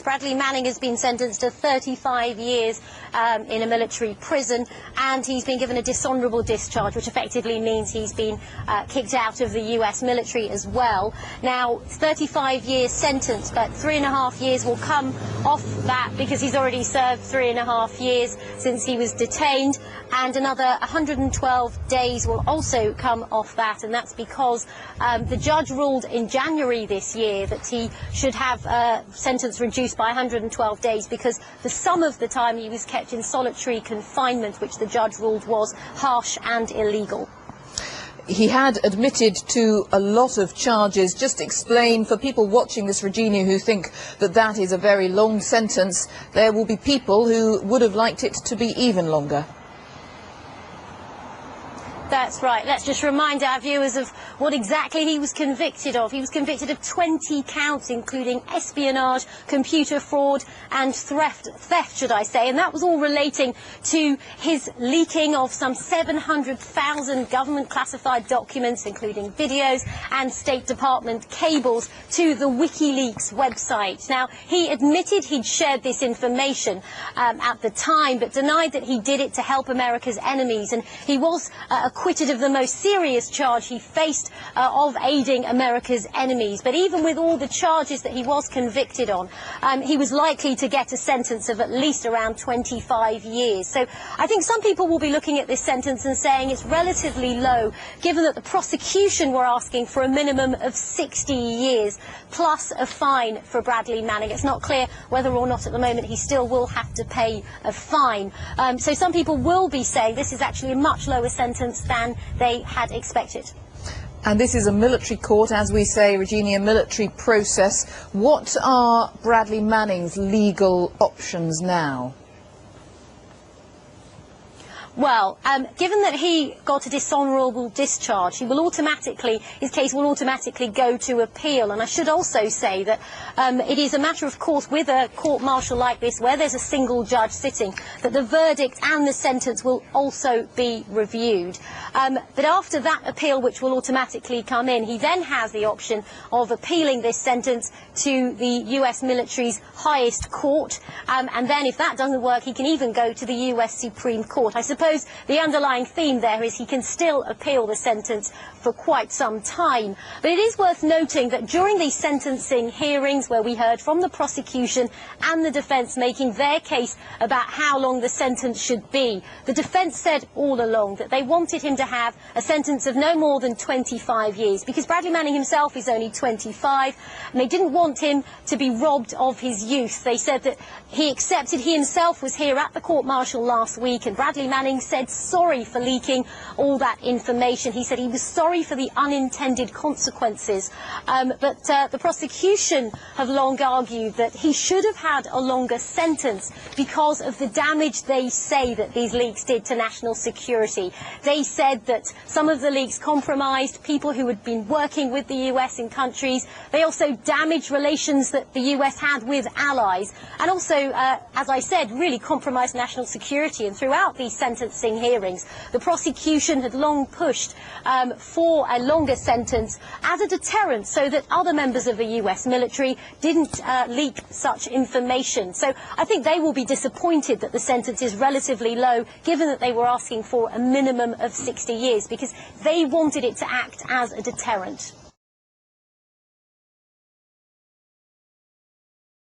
Bradley Manning has been sentenced to 35 years in a military prison, and he's been given a dishonourable discharge, which effectively means he's been kicked out of the US military as well. Now, 35 years sentence, but 3.5 years will come off that because he's already served 3.5 years since he was detained, and another 112 days will also come off that, and that's because the judge ruled in January this year that he should have a sentence reduced by 112 days because the sum of the time he was kept in solitary confinement, which the judge ruled was harsh and illegal. He had admitted to a lot of charges. Just explain for people watching this, Regina, who think that that is a very long sentence. There will be people who would have liked it to be even longer. That's right. Let's just remind our viewers of what exactly he was convicted of. He was convicted of 20 counts, including espionage, computer fraud and theft, should I say, and that was all relating to his leaking of some 700,000 government classified documents, including videos and State Department cables, to the Wikileaks website. Now, he admitted he'd shared this information at the time, but denied that he did it to help America's enemies, and he was acquitted of the most serious charge he faced of aiding America's enemies. But even with all the charges that he was convicted on, he was likely to get a sentence of at least around 25 years. So I think some people will be looking at this sentence and saying it's relatively low, given that the prosecution were asking for a minimum of 60 years, plus a fine for Bradley Manning. It's not clear whether or not at the moment he still will have to pay a fine. So some people will be saying this is actually a much lower sentence than they had expected. And this is a military court, as we say, Regina, a military process. What are Bradley Manning's legal options now? Well, given that he got a dishonourable discharge, his case will automatically go to appeal. And I should also say that it is a matter of course with a court-martial like this, where there's a single judge sitting, that the verdict and the sentence will also be reviewed. But after that appeal, which will automatically come in, he then has the option of appealing this sentence to the US military's highest court. And then if that doesn't work, he can even go to the US Supreme Court. I suppose the underlying theme there is he can still appeal the sentence for quite some time. But it is worth noting that during these sentencing hearings, where we heard from the prosecution and the defence making their case about how long the sentence should be, the defence said all along that they wanted him to have a sentence of no more than 25 years, because Bradley Manning himself is only 25, and they didn't want him to be robbed of his youth. They said that he himself was here at the court-martial last week, and Bradley Manning said sorry for leaking all that information. He said he was sorry for the unintended consequences. But the prosecution have long argued that he should have had a longer sentence because of the damage they say that these leaks did to national security. They said that some of the leaks compromised people who had been working with the US in countries. They also damaged relations that the US had with allies, and also, as I said, really compromised national security. And throughout these sentencing hearings, the prosecution had long pushed for a longer sentence as a deterrent, so that other members of the US military didn't leak such information. So I think they will be disappointed that the sentence is relatively low, given that they were asking for a minimum of 60 years, because they wanted it to act as a deterrent.